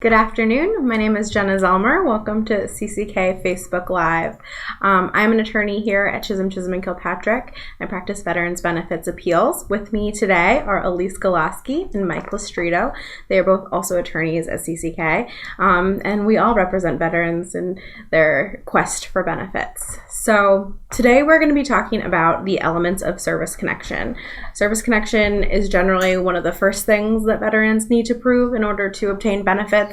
Good afternoon. My name is Jenna Zellmer. Welcome to CCK Facebook Live. I'm an attorney here at Chisholm, and Kilpatrick. I practice Veterans Benefits Appeals. With me today are Elise Golaski and Mike Lestrito. They are both also attorneys at CCK, and we all represent veterans in their quest for benefits. So today we're going to be talking about the elements of service connection. Service connection is generally one of the first things that veterans need to prove in order to obtain benefits.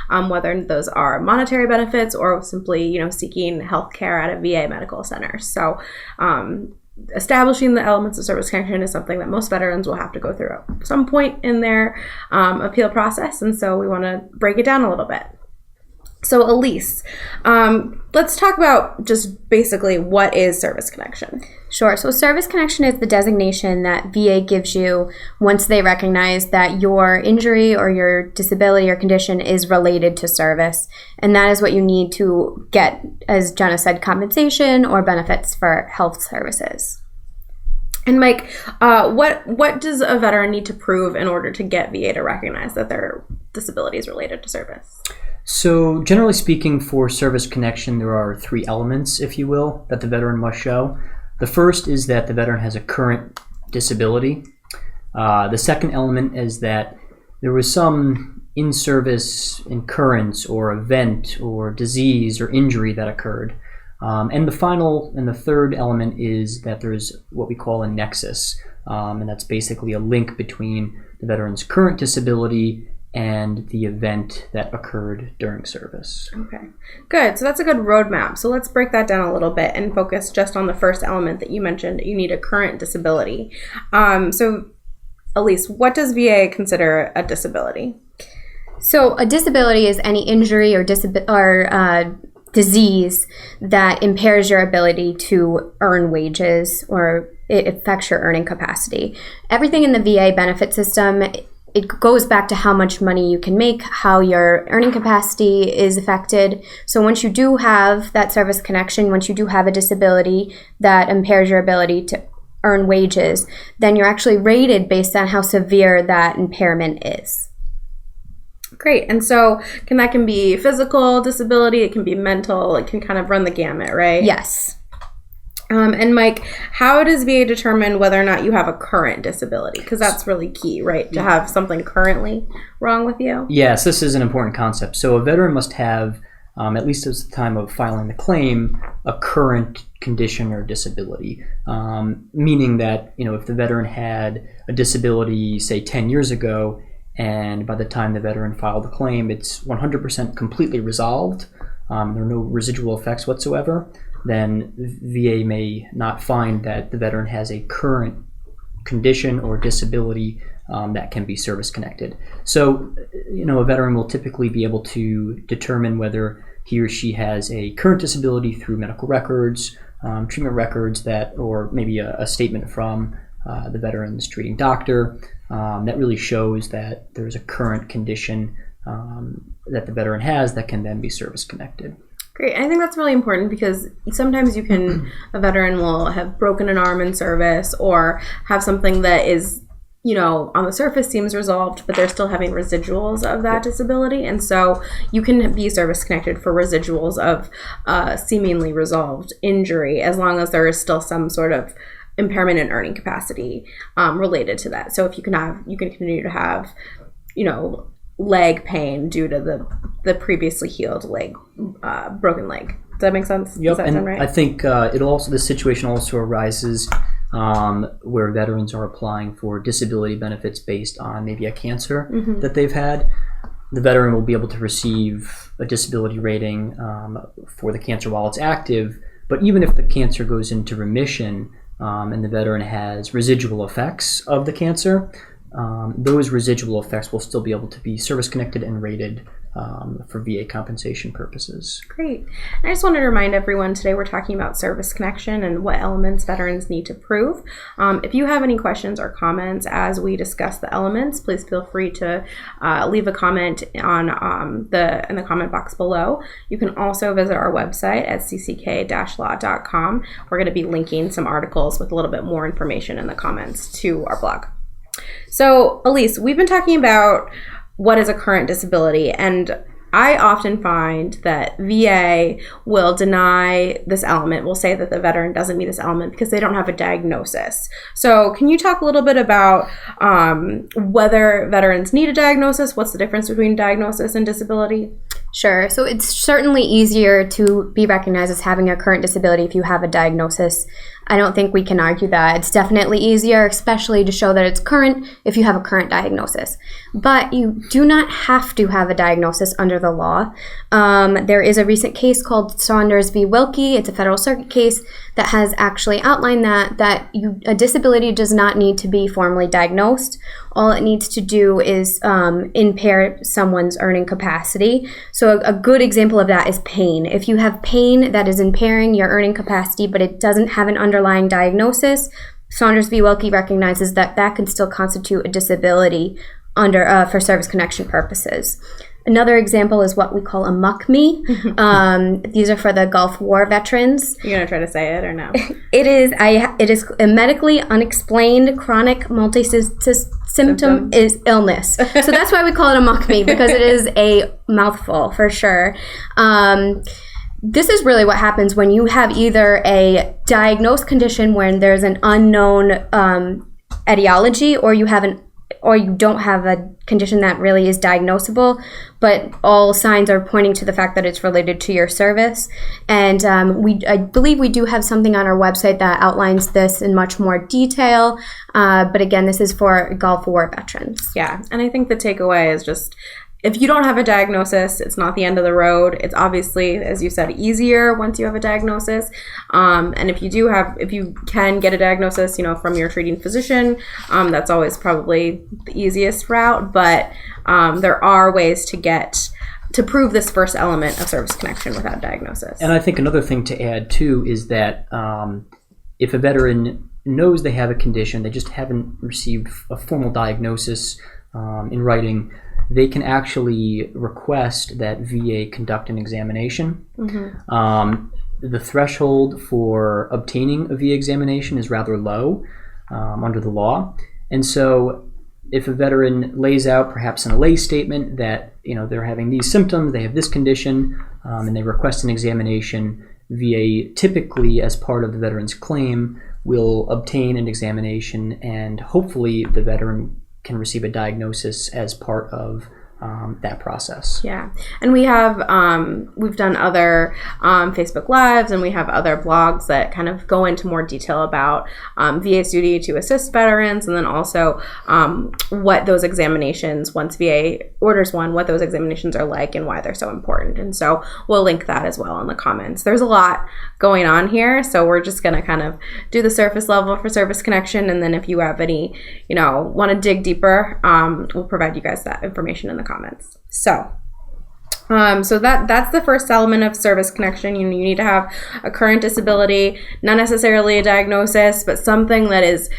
Whether those are monetary benefits or simply, seeking health care at a VA medical center. So establishing the elements of service connection is something that most veterans will have to go through at some point in their appeal process. And so we want to break it down a little bit. So Elise, let's talk about just basically what is service connection. Sure. So service connection is the designation that VA gives you once they recognize that your injury or your disability or condition is related to service. And that is what you need to get, as Jenna said, compensation or benefits for health services. And Mike, what does a veteran need to prove in order to get VA to recognize that their disability is related to service? So generally speaking, for service connection, there are three elements, if you will, that the veteran must show. The first is that the veteran has a current disability. The second element is that there was some in-service occurrence or event or disease or injury that occurred. And the third element is that there's what we call a nexus. And that's basically a link between the veteran's current disability and the event that occurred during service. Okay, good. So that's a good roadmap. So let's break that down a little bit and focus just on the first element that you mentioned. You need a current disability. So Elise, what does VA consider a disability? So a disability is any injury or disease that impairs your ability to earn wages or it affects your earning capacity. Everything in the VA benefit system, it goes back to how much money you can make, how your earning capacity is affected. So once you do have that service connection, once you do have a disability that impairs your ability to earn wages, then you're actually rated based on how severe that impairment is. Great. And so that can be physical disability, it can be mental, it can kind of run the gamut, right? Yes. And Mike, how does VA determine whether or not you have a current disability? Because that's really key, right? To have something currently wrong with you? Yes, this is an important concept. So a veteran must have, at least at the time of filing the claim, a current condition or disability. Meaning that, if the veteran had a disability, say 10 years ago, and by the time the veteran filed the claim, it's 100% completely resolved, there are no residual effects whatsoever, then VA may not find that the veteran has a current condition or disability that can be service connected. So, a veteran will typically be able to determine whether he or she has a current disability through medical records, treatment records or maybe a statement from the veteran's treating doctor that really shows that there's a current condition that the veteran has that can then be service connected. Great. I think that's really important because sometimes a veteran will have broken an arm in service or have something that is, on the surface seems resolved, but they're still having residuals of that disability. And so you can be service connected for residuals of seemingly resolved injury as long as there is still some sort of impairment in earning capacity related to that. So if you can continue to have, leg pain due to the previously healed leg, broken leg. Does that make sense? Yep. Does that sound right? I think this situation also arises where veterans are applying for disability benefits based on maybe a cancer that they've had. The veteran will be able to receive a disability rating for the cancer while it's active, but even if the cancer goes into remission and the veteran has residual effects of the cancer, those residual effects will still be able to be service connected and rated for VA compensation purposes. Great. And I just wanted to remind everyone today we're talking about service connection and what elements veterans need to prove. If you have any questions or comments as we discuss the elements, please feel free to leave a comment on in the comment box below. You can also visit our website at cck-law.com. We're going to be linking some articles with a little bit more information in the comments to our blog. So, Elise, we've been talking about what is a current disability? And I often find that VA will deny this element, will say that the veteran doesn't meet this element because they don't have a diagnosis. So can you talk a little bit about whether veterans need a diagnosis? What's the difference between diagnosis and disability? Sure. So it's certainly easier to be recognized as having a current disability if you have a diagnosis. I don't think we can argue that. It's definitely easier, especially to show that it's current if you have a current diagnosis. But you do not have to have a diagnosis under the law. There is a recent case called Saunders v. Wilkie. It's a federal circuit case that has actually outlined that a disability does not need to be formally diagnosed. All it needs to do is impair someone's earning capacity. So a good example of that is pain. If you have pain that is impairing your earning capacity, but it doesn't have an underlying diagnosis, Saunders v. Wilkie recognizes that that can still constitute a disability under for service connection purposes. Another example is what we call a MUCME. These are for the Gulf War veterans. You're going to try to say it or no? It is a medically unexplained chronic multi-symptom is illness. So that's why we call it a MUCME, because it is a mouthful for sure. This is really what happens when you have either a diagnosed condition where there's an unknown etiology, or you don't have a condition that really is diagnosable, but all signs are pointing to the fact that it's related to your service. And I believe we do have something on our website that outlines this in much more detail. But again, this is for Gulf War veterans. Yeah, and I think the takeaway is just, if you don't have a diagnosis, it's not the end of the road. It's obviously, as you said, easier once you have a diagnosis. And if you can get a diagnosis, from your treating physician, that's always probably the easiest route. But there are ways to prove this first element of service connection without diagnosis. And I think another thing to add too is that if a veteran knows they have a condition, they just haven't received a formal diagnosis in writing, they can actually request that VA conduct an examination. Mm-hmm. The threshold for obtaining a VA examination is rather low under the law. And so if a veteran lays out perhaps in a lay statement that they're having these symptoms, they have this condition, and they request an examination, VA typically, as part of the veteran's claim, will obtain an examination, and hopefully the veteran can receive a diagnosis as part of that process. Yeah, and we have we've done other Facebook Lives, and we have other blogs that kind of go into more detail about VA's duty to assist veterans, and then also what those examinations, once VA orders one, what those examinations are like and why they're so important. And so we'll link that as well in the comments. There's a lot going on here, so we're just going to kind of do the surface level for service connection, and then if you have any, want to dig deeper, we'll provide you guys that information in the comments. So that's the first element of service connection. You need to have a current disability, not necessarily a diagnosis, but something that is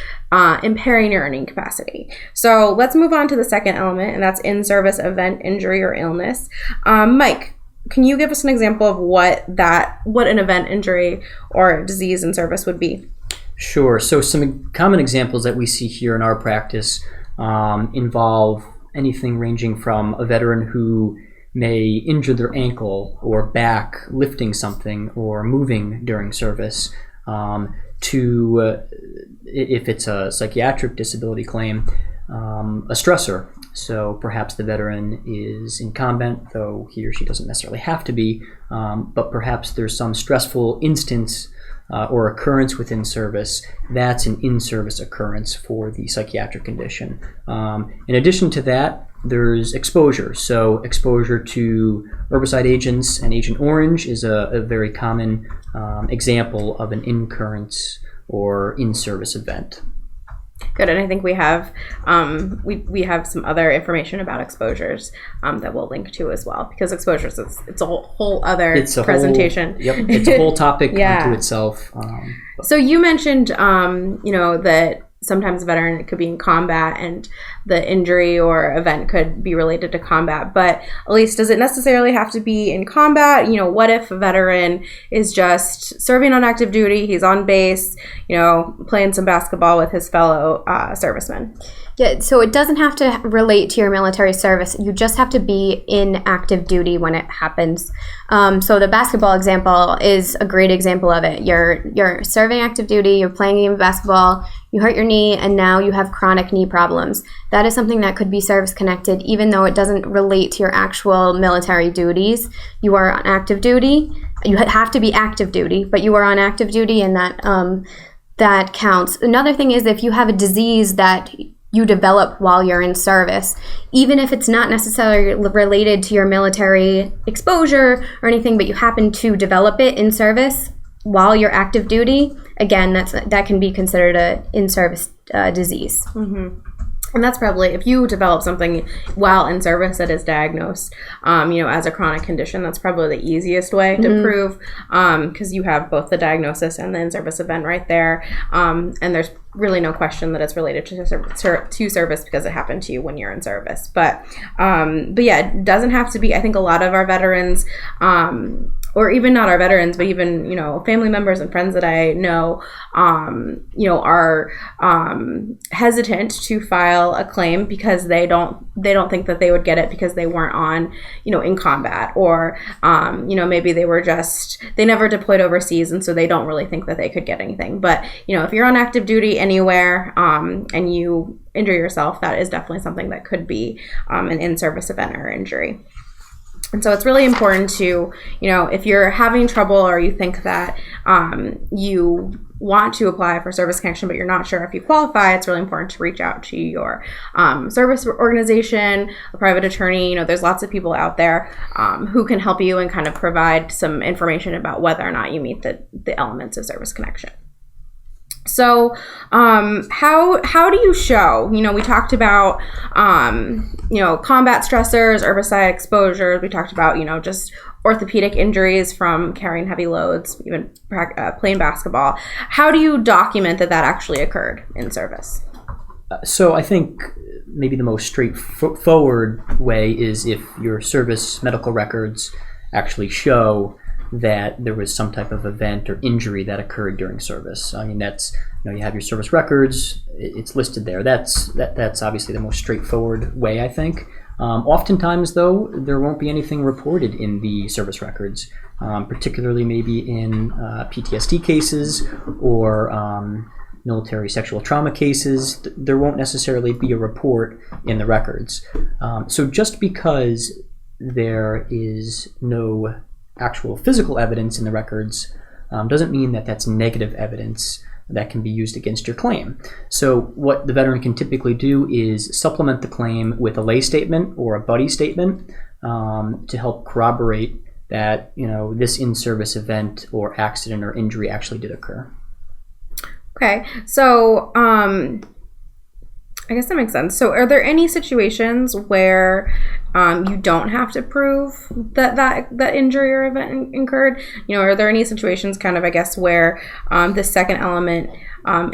impairing your earning capacity. So let's move on to the second element, and that's in-service event, injury, or illness. Mike, can you give us an example of what an event, injury, or disease in service would be? Sure. So some common examples that we see here in our practice involve anything ranging from a veteran who may injure their ankle or back lifting something or moving during service, to, if it's a psychiatric disability claim, a stressor. So perhaps the veteran is in combat, though he or she doesn't necessarily have to be, but perhaps there's some stressful instance or occurrence within service. That's an in-service occurrence for the psychiatric condition. In addition to that, there's exposure. So exposure to herbicide agents and Agent Orange is a very common example of an in-occurrence or in-service event. Good, and I think we have we have some other information about exposures that we'll link to as well, because exposures it's a whole other presentation. It's a whole topic unto itself. So you mentioned that sometimes a veteran could be in combat and the injury or event could be related to combat, but at least does it necessarily have to be in combat? What if a veteran is just serving on active duty, he's on base, playing some basketball with his fellow servicemen? Yeah, so it doesn't have to relate to your military service. You just have to be in active duty when it happens. So the basketball example is a great example of it. You're serving active duty, you're playing a game of basketball, you hurt your knee, and now you have chronic knee problems. That is something that could be service-connected, even though it doesn't relate to your actual military duties. You are on active duty. You have to be active duty, but you are on active duty, and that counts. Another thing is if you have a disease that you develop while you're in service, even if it's not necessarily related to your military exposure or anything, but you happen to develop it in service while you're active duty, again, that can be considered a in-service disease. Mm-hmm. And that's probably, if you develop something while in service that is diagnosed, as a chronic condition, that's probably the easiest way to prove, because you have both the diagnosis and the in-service event right there. And there's really no question that it's related to service because it happened to you when you're in service. But yeah, it doesn't have to be. I think a lot of our veterans, or even not our veterans, but even, family members and friends that I know, are hesitant to file a claim because they don't think that they would get it because they weren't on, in combat, or, maybe they never deployed overseas, and so they don't really think that they could get anything. But, if you're on active duty anywhere, and you injure yourself, that is definitely something that could be an in-service event or injury. And so it's really important to, if you're having trouble or you think that you want to apply for service connection, but you're not sure if you qualify, it's really important to reach out to your service organization, a private attorney. There's lots of people out there who can help you and kind of provide some information about whether or not you meet the elements of service connection. So, how do you show? We talked about, combat stressors, herbicide exposures. We talked about, just orthopedic injuries from carrying heavy loads, even playing basketball. How do you document that actually occurred in service? So I think maybe the most straightforward way is if your service medical records actually show that there was some type of event or injury that occurred during service. I mean, that's, you have your service records, it's listed there. That's obviously the most straightforward way, I think. Oftentimes, though, there won't be anything reported in the service records, particularly maybe in PTSD cases or military sexual trauma cases. There won't necessarily be a report in the records. So just because there is no actual physical evidence in the records doesn't mean that that's negative evidence that can be used against your claim. So what the veteran can typically do is supplement the claim with a lay statement or a buddy statement to help corroborate that this in-service event or accident or injury actually did occur. Okay, so I guess that makes sense. So are there any situations where you don't have to prove that injury or event occurred? Are there any situations kind of, I guess, where the second element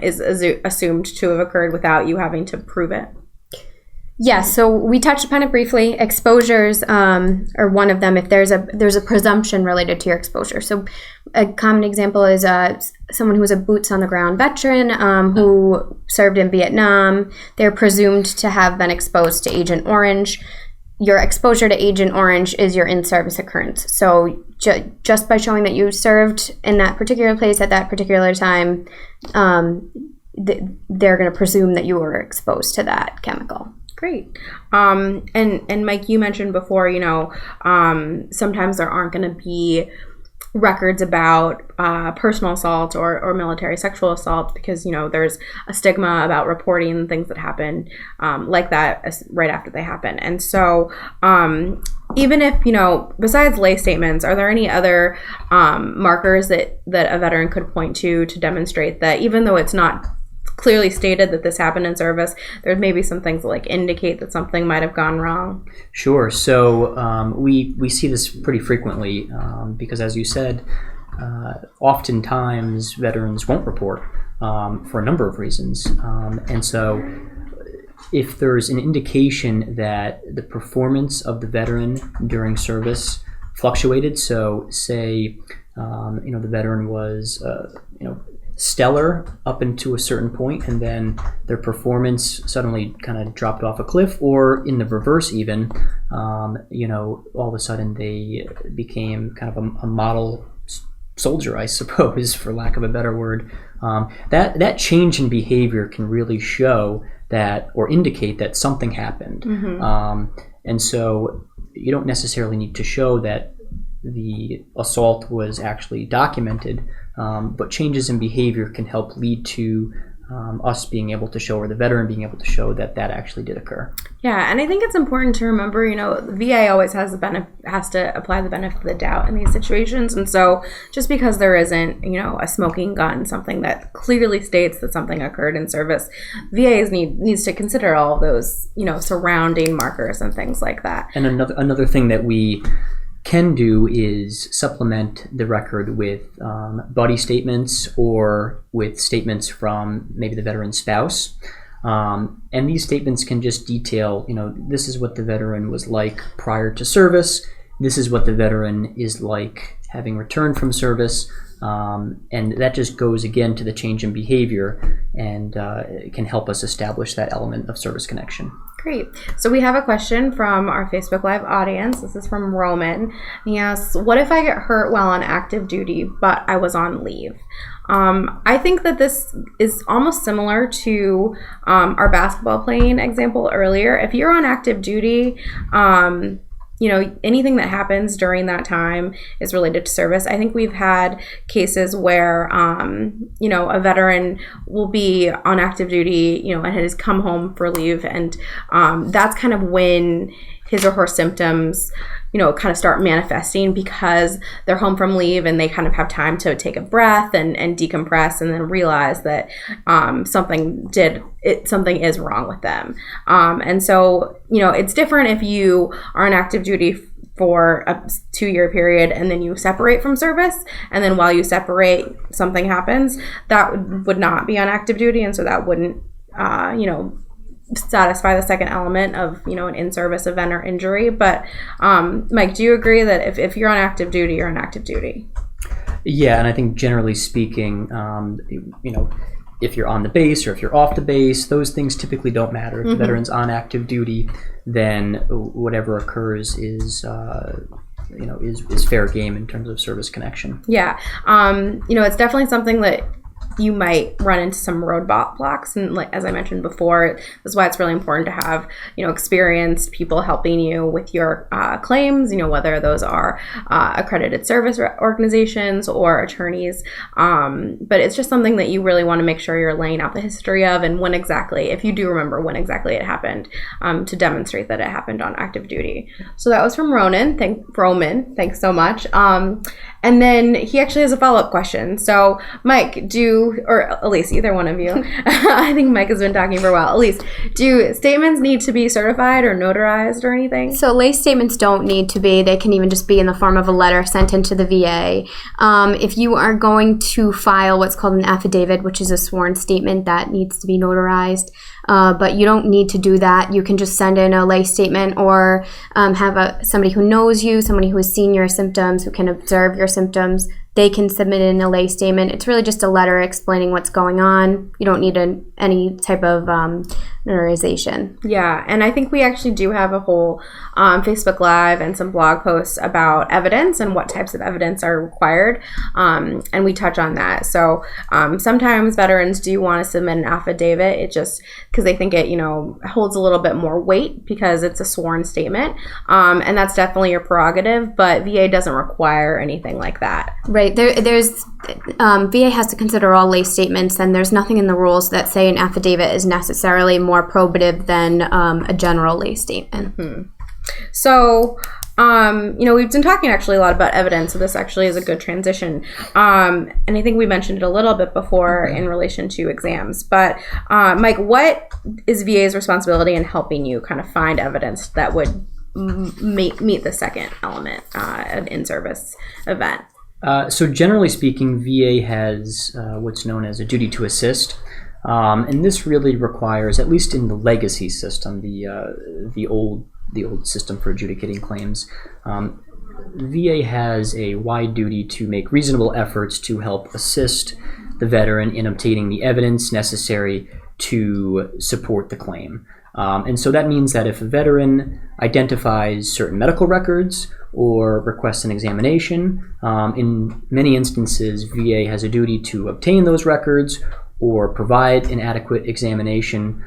is assumed to have occurred without you having to prove it? Yes, so we touched upon it briefly. Exposures are one of them if there's a presumption related to your exposure. So a common example is someone who was a boots-on-the-ground veteran who served in Vietnam. They're presumed to have been exposed to Agent Orange. Your exposure to Agent Orange is your in-service occurrence. So just by showing that you served in that particular place at that particular time, they're going to presume that you were exposed to that chemical. Great. And Mike, you mentioned before, sometimes there aren't going to be records about personal assault or military sexual assault because, there's a stigma about reporting things that happen like that right after they happen. And so even if, besides lay statements, are there any other markers that a veteran could point to demonstrate that even though it's not clearly stated that this happened in service, there's maybe some things that indicate that something might have gone wrong? Sure. So we see this pretty frequently because, as you said, oftentimes veterans won't report for a number of reasons. And so if there's an indication that the performance of the veteran during service fluctuated, so say, the veteran was, stellar up into a certain point, and then their performance suddenly kind of dropped off a cliff, or in the reverse even, all of a sudden they became kind of a model soldier, I suppose, for lack of a better word. That change in behavior can really show that, or indicate that something happened. And so you don't necessarily need to show that the assault was actually documented, but changes in behavior can help lead to us being able to show, or the veteran being able to show, that actually did occur. Yeah, and I think it's important to remember, the VA always has to apply the benefit of the doubt in these situations, and so just because there isn't, a smoking gun, something that clearly states that something occurred in service, VA needs to consider all of those, surrounding markers and things like that. And another thing that we can do is supplement the record with buddy statements, or with statements from maybe the veteran's spouse. And these statements can just detail, this is what the veteran was like prior to service. This is what the veteran is like having returned from service. And that just goes again to the change in behavior, and it can help us establish that element of service connection. Great. So we have a question from our Facebook Live audience. This is from Roman. He asks, what if I get hurt while on active duty, but I was on leave? I think that this is almost similar to our basketball playing example earlier. If you're on active duty, anything that happens during that time is related to service. I think we've had cases where, a veteran will be on active duty, and has come home for leave. And that's kind of when his or her symptoms, kind of start manifesting, because they're home from leave and they kind of have time to take a breath and decompress, and then realize that something is wrong with them. And so, it's different if you are on active duty for a 2-year period and then you separate from service, and then while you separate, something happens. That would not be on active duty, and so that wouldn't, satisfy the second element of, an in-service event or injury. But Mike, do you agree that if you're on active duty, you're on active duty? Yeah, and I think generally speaking, if you're on the base or if you're off the base, those things typically don't matter. If the veteran's on active duty, then whatever occurs is fair game in terms of service connection. Yeah, it's definitely something that you might run into some roadblocks, and like as I mentioned before, that's why it's really important to have experienced people helping you with your claims, whether those are accredited service organizations or attorneys, but it's just something that you really want to make sure you're laying out the history of, and when exactly, if you do remember when exactly it happened, to demonstrate that it happened on active duty. So that was from Roman. Thanks so much. And then he actually has a follow-up question. So Mike, or Elise, either one of you, I think Mike has been talking for a while. Elise, do statements need to be certified or notarized or anything? So lay statements don't need to be. They can even just be in the form of a letter sent into the VA. If you are going to file what's called an affidavit, which is a sworn statement, that needs to be notarized. But you don't need to do that. You can just send in a lay statement, or have somebody who knows you, somebody who has seen your symptoms, who can observe your symptoms. They can submit in a lay statement. It's really just a letter explaining what's going on. You don't need any type of notarization. Yeah, and I think we actually do have a whole Facebook Live and some blog posts about evidence and what types of evidence are required, and we touch on that. So sometimes veterans do want to submit an affidavit, it just because they think it holds a little bit more weight because it's a sworn statement, and that's definitely your prerogative, but VA doesn't require anything like that. Right. There's VA has to consider all lay statements, and there's nothing in the rules that say an affidavit is necessarily more probative than a general lay statement. Mm-hmm. So, we've been talking actually a lot about evidence, so this actually is a good transition. And I think we mentioned it a little bit before in relation to exams. But, Mike, what is VA's responsibility in helping you kind of find evidence that would meet the second element, an in-service event? So generally speaking, VA has what's known as a duty to assist, and this really requires, at least in the legacy system, the old system for adjudicating claims, VA has a wide duty to make reasonable efforts to help assist the veteran in obtaining the evidence necessary to support the claim. And so that means that if a veteran identifies certain medical records or requests an examination, in many instances, VA has a duty to obtain those records or provide an adequate examination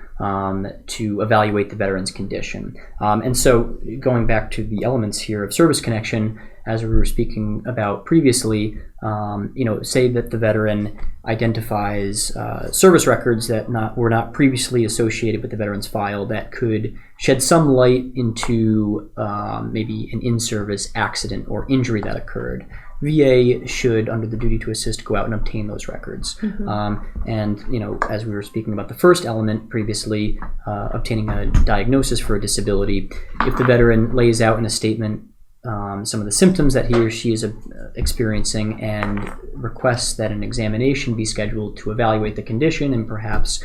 to evaluate the veteran's condition. And so going back to the elements here of service connection, as we were speaking about previously, say that the veteran identifies service records that were not previously associated with the veteran's file that could shed some light into maybe an in-service accident or injury that occurred. VA should, under the duty to assist, go out and obtain those records. And as we were speaking about the first element previously, obtaining a diagnosis for a disability, if the veteran lays out in a statement some of the symptoms that he or she is experiencing and requests that an examination be scheduled to evaluate the condition and perhaps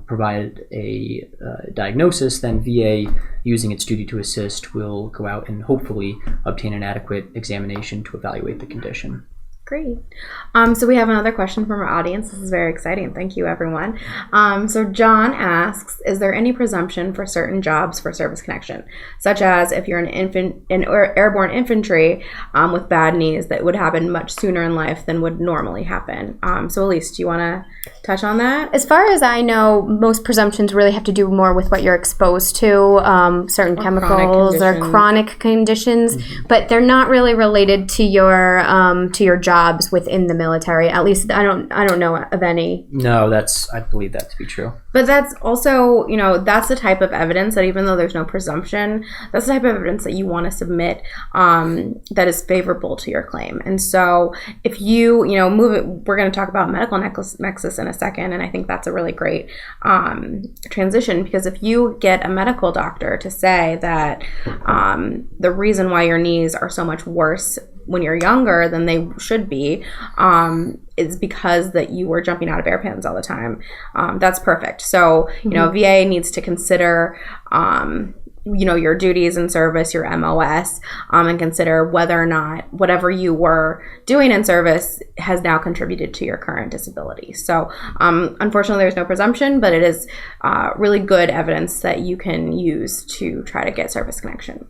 provide a diagnosis, then VA, using its duty to assist, will go out and hopefully obtain an adequate examination to evaluate the condition. Great. So we have another question from our audience. This is very exciting. Thank you, everyone. So John asks, is there any presumption for certain jobs for service connection, such as if you're an airborne infantry with bad knees, that would happen much sooner in life than would normally happen? So Elise, do you want to touch on that? As far as I know, most presumptions really have to do more with what you're exposed to, certain chemicals or chronic conditions, but they're not really related to your jobs within the military. At least I don't know of any. No, I believe that to be true. But that's also, that's the type of evidence that, even though there's no presumption, that's the type of evidence that you want to submit that is favorable to your claim. And so if you, move it, we're going to talk about medical nexus in a second, and I think that's a really great transition, because if you get a medical doctor to say that the reason why your knees are so much worse when you're younger than they should be is because that you were jumping out of airplanes all the time, that's perfect. So VA needs to consider your duties in service, your MOS, and consider whether or not whatever you were doing in service has now contributed to your current disability. So unfortunately, there's no presumption, but it is really good evidence that you can use to try to get service connection.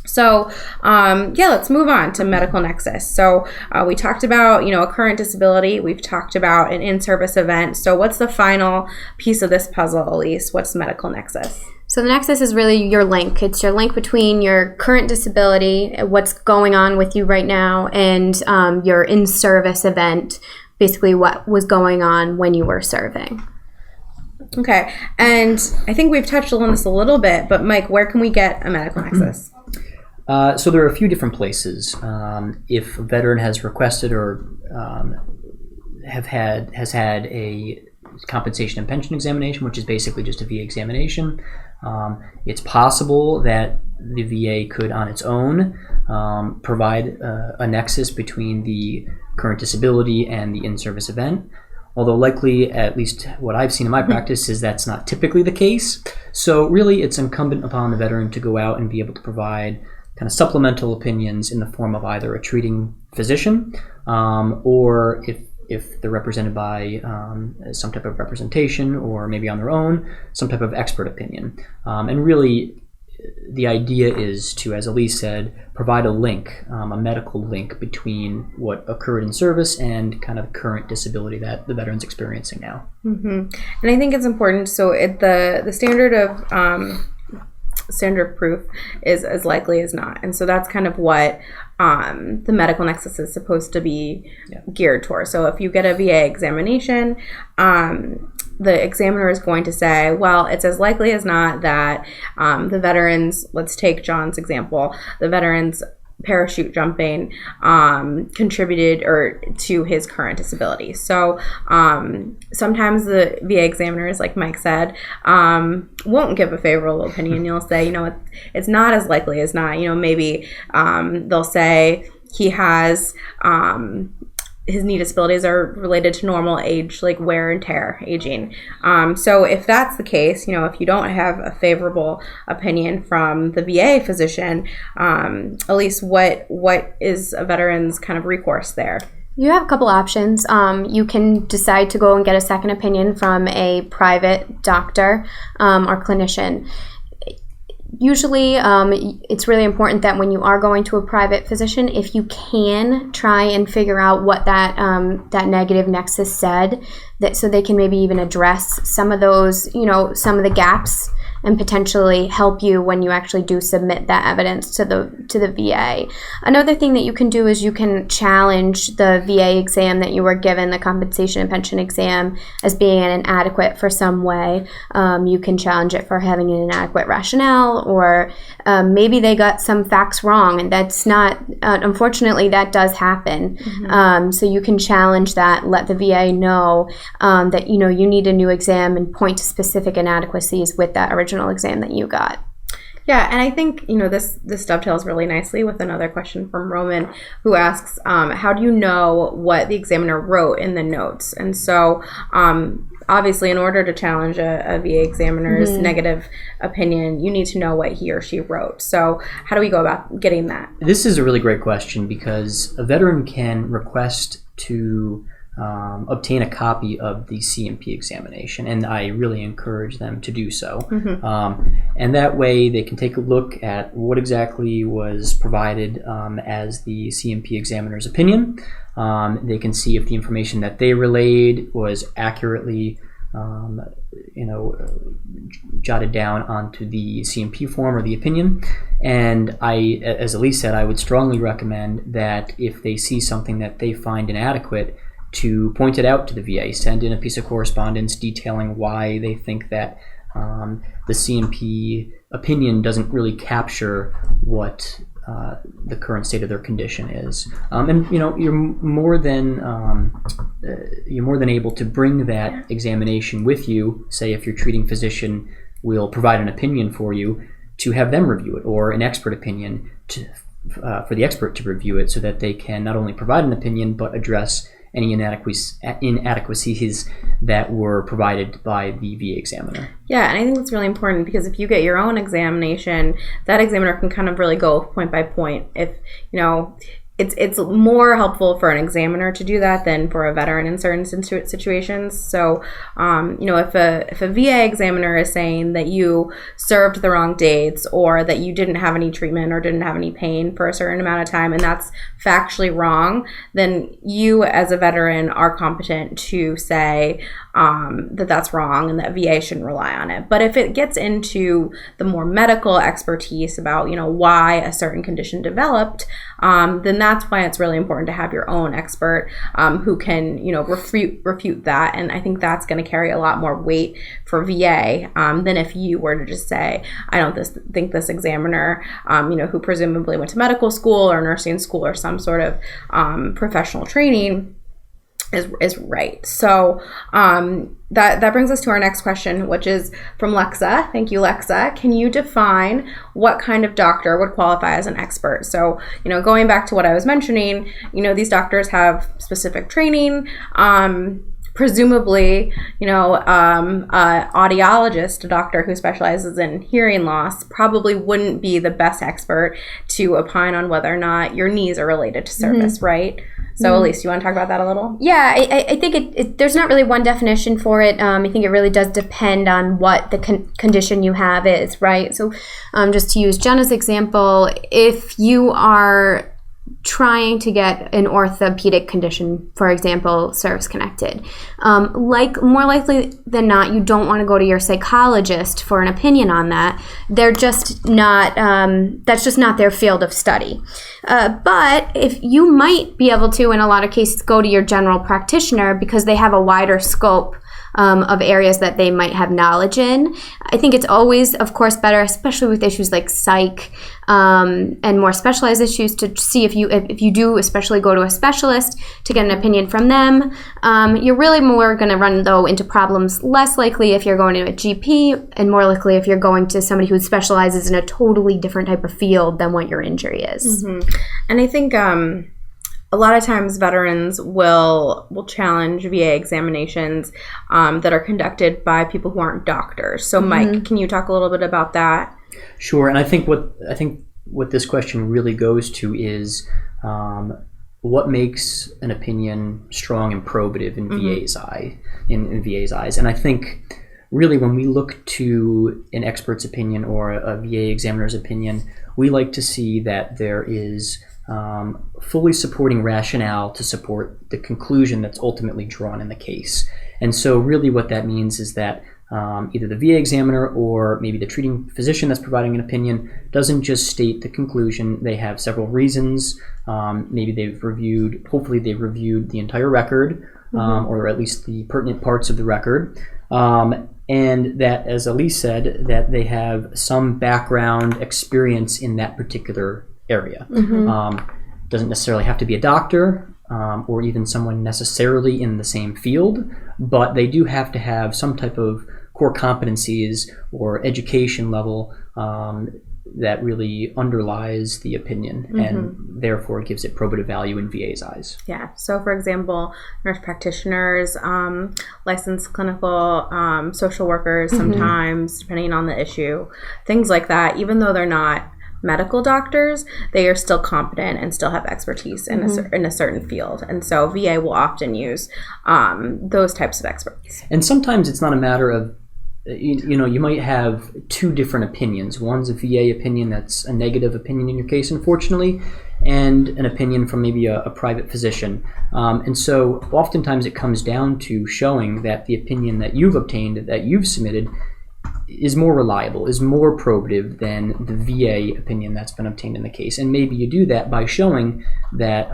So, let's move on to medical nexus. So we talked about, a current disability. We've talked about an in-service event. So what's the final piece of this puzzle, Elise? What's medical nexus? So the nexus is really your link. It's your link between your current disability, what's going on with you right now, and your in-service event, basically what was going on when you were serving. Okay. And I think we've touched on this a little bit, but Mike, where can we get a medical nexus? So there are a few different places. If a veteran has requested or has had a compensation and pension examination, which is basically just a VA examination, it's possible that the VA could, on its own, provide a nexus between the current disability and the in-service event. Although likely, at least what I've seen in my practice, is that's not typically the case. So really, it's incumbent upon the veteran to go out and be able to provide kind of supplemental opinions in the form of either a treating physician or if they're represented by some type of representation, or maybe on their own, some type of expert opinion. And really, the idea is to, as Elise said, provide a link, a medical link between what occurred in service and kind of current disability that the veteran's experiencing now. And I think it's important. So the standard of standard proof is as likely as not, and so that's kind of what the medical nexus is supposed to be geared towards. So if you get a VA examination, the examiner is going to say, well, it's as likely as not that the veterans, let's take John's example, the veterans parachute jumping contributed to his current disability. So sometimes the VA examiners, like Mike said, won't give a favorable opinion. You'll say, it's not as likely as not. Maybe they'll say, he has his knee disabilities are related to normal age, like wear and tear, aging. So if that's the case, if you don't have a favorable opinion from the VA physician, Elise, what is a veteran's kind of recourse there? You have a couple options. You can decide to go and get a second opinion from a private doctor or clinician. Usually, it's really important that when you are going to a private physician, if you can try and figure out what that negative nexus said, so they can maybe even address some of those, some of the gaps, and potentially help you when you actually do submit that evidence to the VA. Another thing that you can do is you can challenge the VA exam that you were given, the compensation and pension exam, as being inadequate for some way. You can challenge it for having an inadequate rationale, or maybe they got some facts wrong, and that's not, unfortunately, that does happen. So you can challenge that, let the VA know that you need a new exam, and point to specific inadequacies with that original exam that you got. Yeah, and I think, this dovetails really nicely with another question from Roman, who asks, how do you know what the examiner wrote in the notes? And so, obviously, in order to challenge a VA examiner's negative opinion, you need to know what he or she wrote. So how do we go about getting that? This is a really great question, because a veteran can request to obtain a copy of the C&P examination, and I really encourage them to do so. And that way they can take a look at what exactly was provided as the C&P examiner's opinion. They can see if the information that they relayed was accurately jotted down onto the C&P form or the opinion. And as Elise said, I would strongly recommend that if they see something that they find inadequate, to point it out to the VA, send in a piece of correspondence detailing why they think that the C&P opinion doesn't really capture what the current state of their condition is. And you're more than able to bring that examination with you. Say if your treating physician will provide an opinion for you, to have them review it, or an expert opinion for the expert to review it, so that they can not only provide an opinion but address any inadequacies that were provided by the VA examiner. Yeah, and I think that's really important, because if you get your own examination, that examiner can kind of really go point by point. If, it's more helpful for an examiner to do that than for a veteran in certain situations. So, if a VA examiner is saying that you served the wrong dates, or that you didn't have any treatment or didn't have any pain for a certain amount of time, and that's factually wrong, then you as a veteran are competent to say that that's wrong and that VA shouldn't rely on it. But if it gets into the more medical expertise about, why a certain condition developed, then that's why it's really important to have your own expert who can, refute that. And I think that's going to carry a lot more weight for VA than if you were to just say, I don't think this examiner, who presumably went to medical school or nursing school or some sort of professional training, is right. So that brings us to our next question, which is from Lexa. Thank you, Lexa. Can you define what kind of doctor would qualify as an expert? So, going back to what I was mentioning, these doctors have specific training. Presumably, audiologist, a doctor who specializes in hearing loss, probably wouldn't be the best expert to opine on whether or not your knees are related to service, right? So, Elise, you want to talk about that a little? Yeah, I think there's not really one definition for it. I think it really does depend on what the condition you have is, right? So, just to use Jenna's example, if you are trying to get an orthopedic condition, for example, service-connected, more likely than not, you don't want to go to your psychologist for an opinion on that. They're just not, that's just not their field of study. But if you might be able to, in a lot of cases, go to your general practitioner, because they have a wider scope of areas that they might have knowledge in. I think it's always, of course, better, especially with issues like psych and more specialized issues, to see if you do especially go to a specialist to get an opinion from them. You're really more going to run, though, into problems less likely if you're going to a GP, and more likely if you're going to somebody who specializes in a totally different type of field than what your injury is. Mm-hmm. And I think a lot of times veterans will challenge VA examinations that are conducted by people who aren't doctors. So, Mike, can you talk a little bit about that? Sure. And I think what this question really goes to is what makes an opinion strong and probative in VA's eyes. And I think really when we look to an expert's opinion or a VA examiner's opinion, we like to see that there is fully supporting rationale to support the conclusion that's ultimately drawn in the case. And so really what that means is that either the VA examiner or maybe the treating physician that's providing an opinion doesn't just state the conclusion. They have several reasons. Maybe hopefully they've reviewed the entire record, or at least the pertinent parts of the record. And that, as Elise said, that they have some background experience in that particular area. Doesn't necessarily have to be a doctor or even someone necessarily in the same field, but they do have to have some type of core competencies or education level that really underlies the opinion and therefore gives it probative value in VA's eyes. Yeah. So, for example, nurse practitioners, licensed clinical social workers sometimes, depending on the issue, things like that, even though they're not medical doctors, they are still competent and still have expertise in a certain field. And so VA will often use those types of experts. And sometimes it's not a matter of, you might have two different opinions. One's a VA opinion that's a negative opinion in your case, unfortunately, and an opinion from maybe a private physician. And so oftentimes it comes down to showing that the opinion that you've obtained, that you've submitted, is more reliable, is more probative than the VA opinion that's been obtained in the case. And maybe you do that by showing that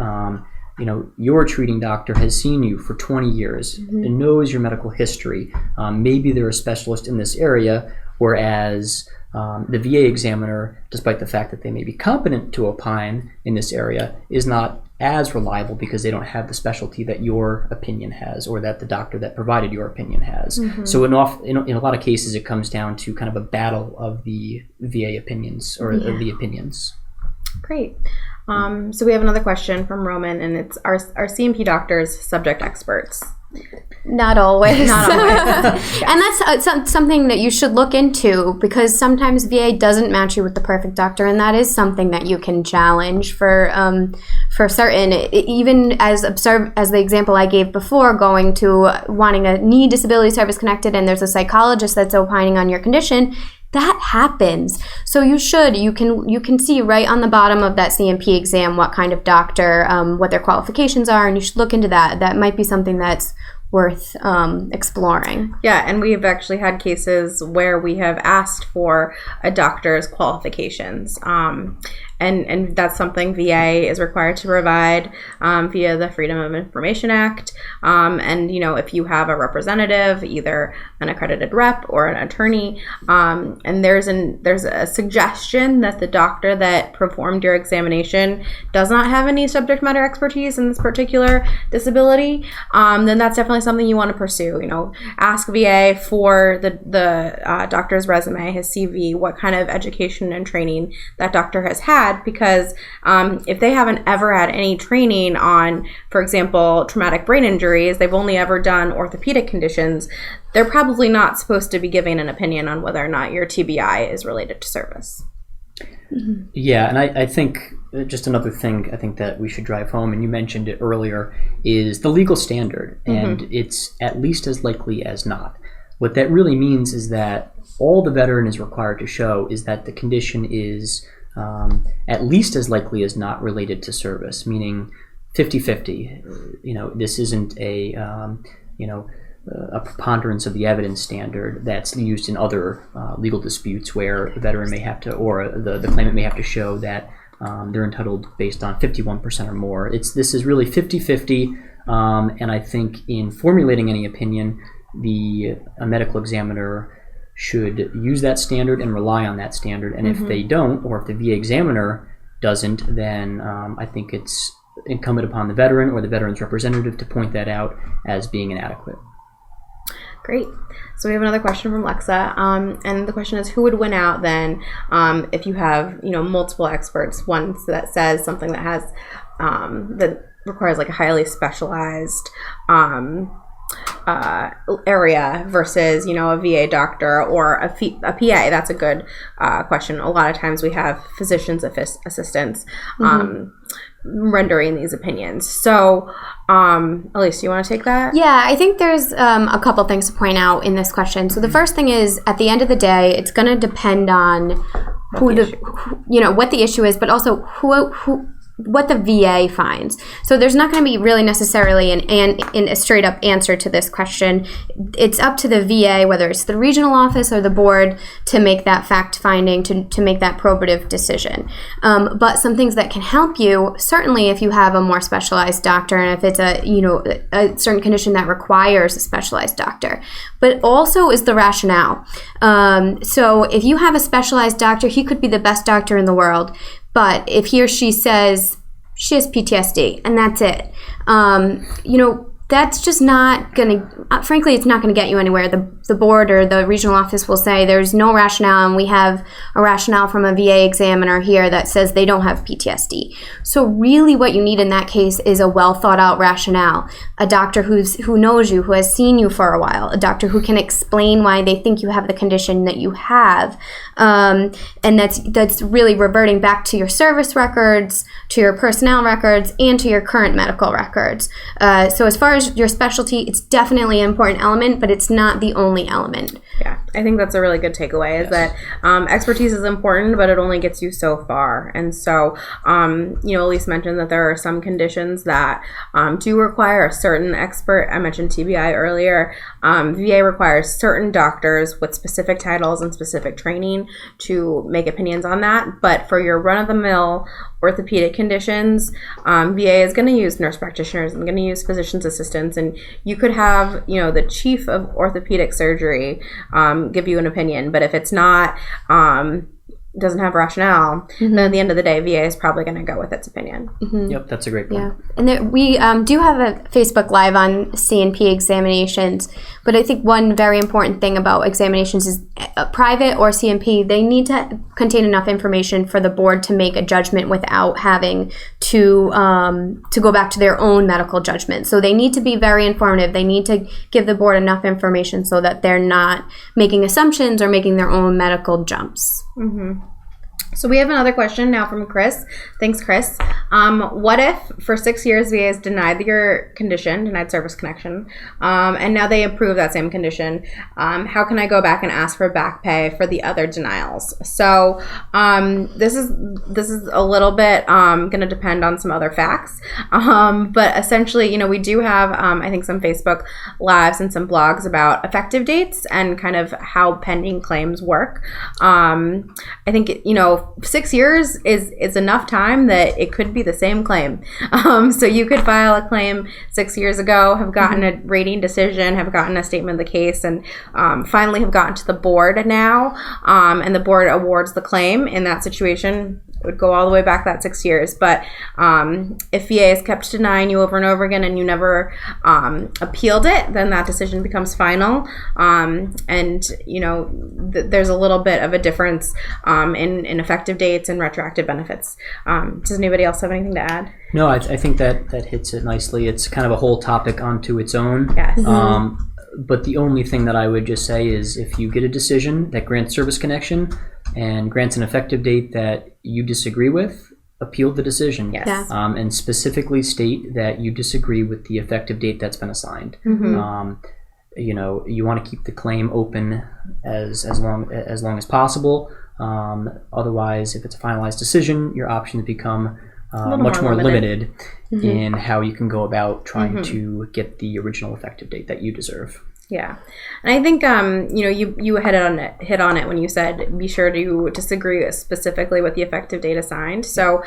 your treating doctor has seen you for 20 years and knows your medical history. Maybe they're a specialist in this area, whereas the VA examiner, despite the fact that they may be competent to opine in this area, is not as reliable because they don't have the specialty that your opinion has or that the doctor that provided your opinion has. So in a lot of cases, it comes down to kind of a battle of the VA opinions or the opinions. Great. So we have another question from Roman, and it's, are C&P doctors subject experts? Not always. Not always. And that's something that you should look into, because sometimes VA doesn't match you with the perfect doctor, and that is something that you can challenge for certain. Even as the example I gave before, going to wanting a knee disability service connected, and there's a psychologist that's opining on your condition. That happens. So you can see right on the bottom of that C&P exam what kind of doctor, what their qualifications are, and you should look into that. That might be something that's worth exploring. Yeah, and we've actually had cases where we have asked for a doctor's qualifications. And that's something VA is required to provide via the Freedom of Information Act. And, if you have a representative, either an accredited rep or an attorney, and there's a suggestion that the doctor that performed your examination does not have any subject matter expertise in this particular disability, then that's definitely something you want to pursue. Ask VA for the doctor's resume, his CV, what kind of education and training that doctor has had. Because if they haven't ever had any training on, for example, traumatic brain injuries, they've only ever done orthopedic conditions, they're probably not supposed to be giving an opinion on whether or not your TBI is related to service. Yeah, and I think just another thing I think that we should drive home, and you mentioned it earlier, is the legal standard, and it's at least as likely as not. What that really means is that all the veteran is required to show is that the condition is at least as likely as not related to service, meaning 50-50. This isn't a preponderance of the evidence standard that's used in other legal disputes where the veteran may have to, or the claimant may have to show that they're entitled based on 51% or more. This is really 50-50, and I think in formulating any opinion, a medical examiner should use that standard and rely on that standard. And if they don't, or if the VA examiner doesn't, then I think it's incumbent upon the veteran or the veteran's representative to point that out as being inadequate. Great. So we have another question from Lexa, and the question is, who would win out then if you have multiple experts, one that says something that has that requires like a highly specialized area versus a VA doctor or a PA? That's a good question. A lot of times we have physician's assistants rendering these opinions. So Elise, do you want to take that? Yeah, I think there's a couple things to point out in this question. So the first thing is, at the end of the day, it's going to depend on what the issue is, but also what the VA finds. So there's not going to be really necessarily a straight up answer to this question. It's up to the VA, whether it's the regional office or the board, to make that fact finding, to make that probative decision. But some things that can help you, certainly if you have a more specialized doctor and if it's a certain condition that requires a specialized doctor, but also is the rationale. So if you have a specialized doctor, he could be the best doctor in the world, but if he or she says she has PTSD and that's it, that's just not going to, frankly, it's not going to get you anywhere. The board or the regional office will say there's no rationale, and we have a rationale from a VA examiner here that says they don't have PTSD. So really what you need in that case is a well thought out rationale, a doctor who knows you, who has seen you for a while, a doctor who can explain why they think you have the condition that you have. And that's really reverting back to your service records, to your personnel records, and to your current medical records. So as far as your specialty, it's definitely an important element, but it's not the only element. Yeah, I think that's a really good takeaway, is that expertise is important, but it only gets you so far. And so, Elise mentioned that there are some conditions that do require a certain expert. I mentioned TBI earlier. VA requires certain doctors with specific titles and specific training to make opinions on that. But for your run-of-the-mill orthopedic conditions, VA is going to use nurse practitioners and going to use physician's assistants, and you could have the chief of orthopedic surgery give you an opinion, but if it's not doesn't have rationale, then at the end of the day, VA is probably going to go with its opinion. Yep, that's a great point. Yeah, and we do have a Facebook Live on C&P examinations, but I think one very important thing about examinations is private or C&P, they need to contain enough information for the board to make a judgment without having to go back to their own medical judgment. So they need to be very informative. They need to give the board enough information so that they're not making assumptions or making their own medical jumps. So we have another question now from Chris. Thanks, Chris. What if for 6 years VA has denied your condition, denied service connection, and now they approve that same condition? How can I go back and ask for back pay for the other denials? So this is a little bit going to depend on some other facts, but essentially, we do have I think some Facebook Lives and some blogs about effective dates and kind of how pending claims work. I think 6 years is enough time that it could be the same claim. So you could file a claim 6 years ago, have gotten a rating decision, have gotten a statement of the case, and finally have gotten to the board now, and the board awards the claim. In that situation, it would go all the way back that 6 years. But if VA is kept denying you over and over again and you never appealed it, then that decision becomes final. There's a little bit of a difference in effective dates and retroactive benefits. Does anybody else have anything to add? No, I think that hits it nicely. It's kind of a whole topic onto its own. Yes. But the only thing that I would just say is, if you get a decision that grants service connection and grants an effective date that you disagree with, appeal the decision. Yes. Yeah. And specifically state that you disagree with the effective date that's been assigned. You want to keep the claim open as long as possible. Otherwise, if it's a finalized decision, your options become much more limited in how you can go about trying to get the original effective date that you deserve. Yeah, and I think you hit on it when you said be sure to disagree specifically with the effective date assigned. So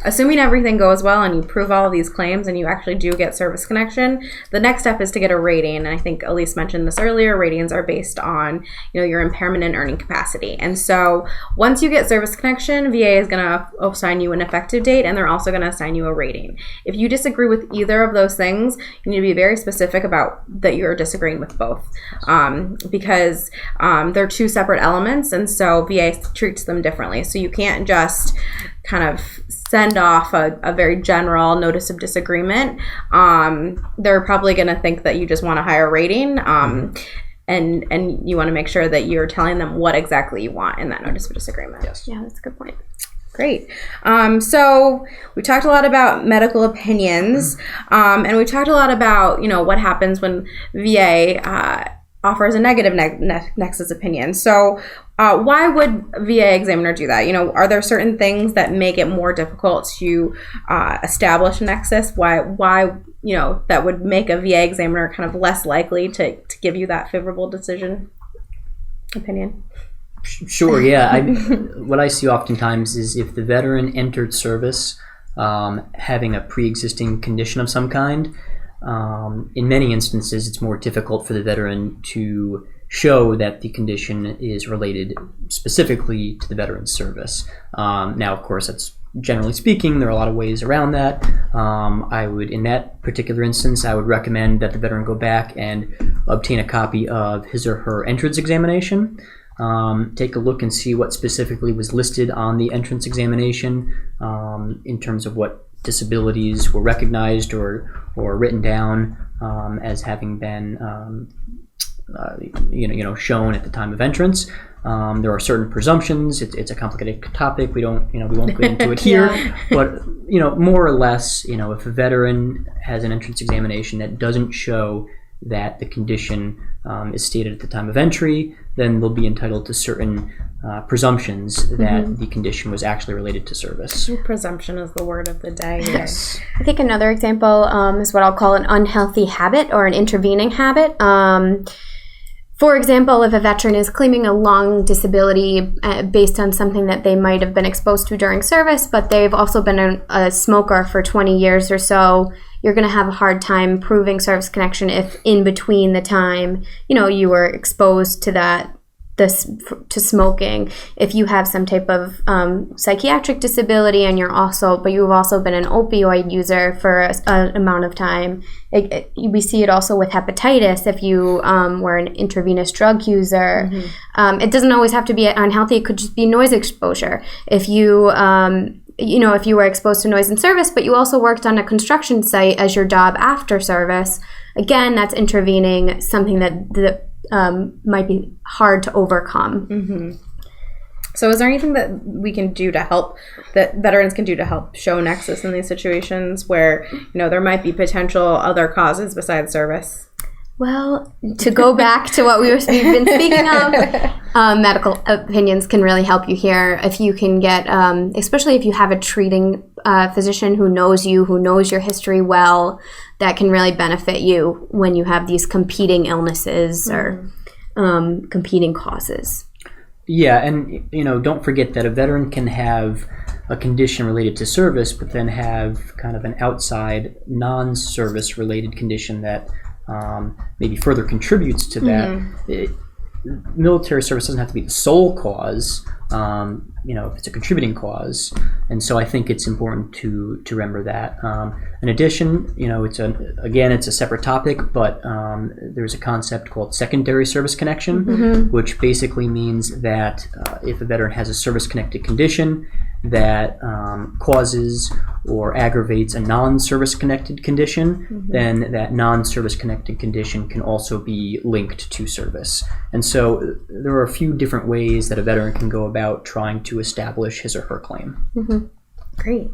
assuming everything goes well and you prove all of these claims and you actually do get service connection, the next step is to get a rating. And I think Elise mentioned this earlier. Ratings are based on your impairment and earning capacity. And so once you get service connection, VA is going to assign you an effective date, and they're also going to assign you a rating. If you disagree with either of those things, you need to be very specific about that you're disagreeing with both, because they're two separate elements, and so VA treats them differently. So you can't just kind of send off a very general notice of disagreement. They're probably going to think that you just want a higher rating, and you want to make sure that you're telling them what exactly you want in that notice of disagreement. Yes. Yeah, that's a good point. Great. So we talked a lot about medical opinions, and we talked a lot about, what happens when VA offers a negative nexus opinion. So why would VA examiner do that? Are there certain things that make it more difficult to establish a nexus? Why that would make a VA examiner kind of less likely to give you that favorable decision opinion? Sure, yeah. What I see oftentimes is if the veteran entered service having a pre-existing condition of some kind, in many instances it's more difficult for the veteran to show that the condition is related specifically to the veteran's service. Now, of course, that's generally speaking, there are a lot of ways around that. In that particular instance, I would recommend that the veteran go back and obtain a copy of his or her entrance examination. Take a look and see what specifically was listed on the entrance examination in terms of what disabilities were recognized or written down as having been shown at the time of entrance. There are certain presumptions. It's a complicated topic. We won't get into it here. Yeah. But more or less, if a veteran has an entrance examination that doesn't show that the condition is stated at the time of entry, then they'll be entitled to certain presumptions that the condition was actually related to service. Presumption is the word of the day here. Yes. I think another example is what I'll call an unhealthy habit or an intervening habit. For example, if a veteran is claiming a long disability based on something that they might have been exposed to during service, but they've also been a smoker for 20 years or so, you're going to have a hard time proving service connection if in between the time, you were exposed to to smoking. If you have some type of psychiatric disability and you've also been an opioid user for an amount of time. We see it also with hepatitis. If you were an intravenous drug user, it doesn't always have to be unhealthy. It could just be noise exposure. If you if you were exposed to noise in service, but you also worked on a construction site as your job after service, again, that's intervening, something that might be hard to overcome. So is there anything that we can do that veterans can do to help show nexus in these situations where, there might be potential other causes besides service? Well, to go back to what we've been speaking of, medical opinions can really help you here. If you can get, especially if you have a treating physician who knows you, who knows your history well, that can really benefit you when you have these competing illnesses or competing causes. Yeah, and don't forget that a veteran can have a condition related to service, but then have kind of an outside non-service related condition that maybe further contributes to that. Military service doesn't have to be the sole cause, if it's a contributing cause, and so I think it's important to remember that. In addition, it's a separate topic, but there's a concept called secondary service connection, which basically means that if a veteran has a service-connected condition that causes or aggravates a non-service connected condition, then that non-service connected condition can also be linked to service. And so there are a few different ways that a veteran can go about trying to establish his or her claim. Great.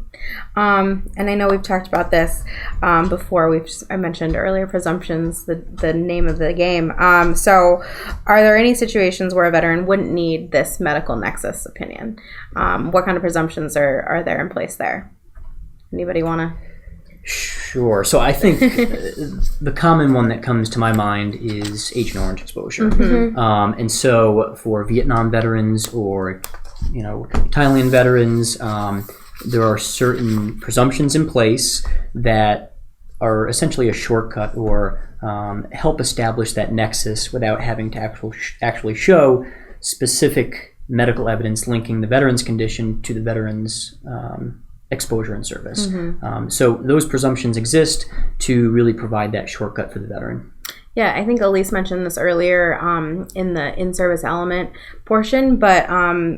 And I know we've talked about this before. I mentioned earlier presumptions, the name of the game. So are there any situations where a veteran wouldn't need this medical nexus opinion? What kind of presumptions are there in place there? Anybody want to? Sure. So I think the common one that comes to my mind is Agent Orange exposure. And so for Vietnam veterans or, Thailand veterans, there are certain presumptions in place that are essentially a shortcut or help establish that nexus without having to actually show specific medical evidence linking the veteran's condition to the veteran's exposure and service. So those presumptions exist to really provide that shortcut for the veteran. Yeah, I think Elise mentioned this earlier in the in-service element portion, but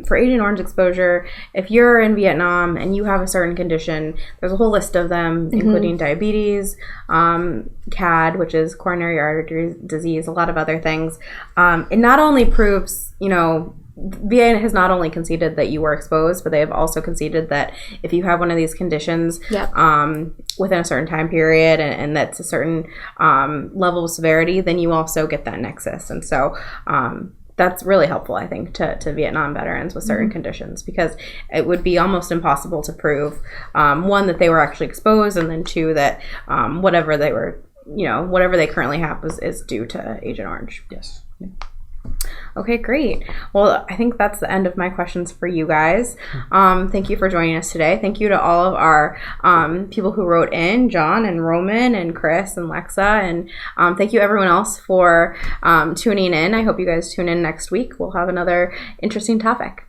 for Agent Orange exposure, if you're in Vietnam and you have a certain condition, there's a whole list of them, including diabetes, CAD, which is coronary artery disease, a lot of other things. It not only proves, VA has not only conceded that you were exposed, but they have also conceded that if you have one of these conditions within a certain time period and that's a certain level of severity, then you also get that nexus. And so that's really helpful, I think, to Vietnam veterans with certain conditions, because it would be almost impossible to prove, one, that they were actually exposed, and then two, that whatever they were, whatever they currently have is due to Agent Orange. Yes. Yeah. Okay, great. Well, I think that's the end of my questions for you guys. Thank you for joining us today. Thank you to all of our people who wrote in, John and Roman and Chris and Lexa. And thank you everyone else for tuning in. I hope you guys tune in next week. We'll have another interesting topic.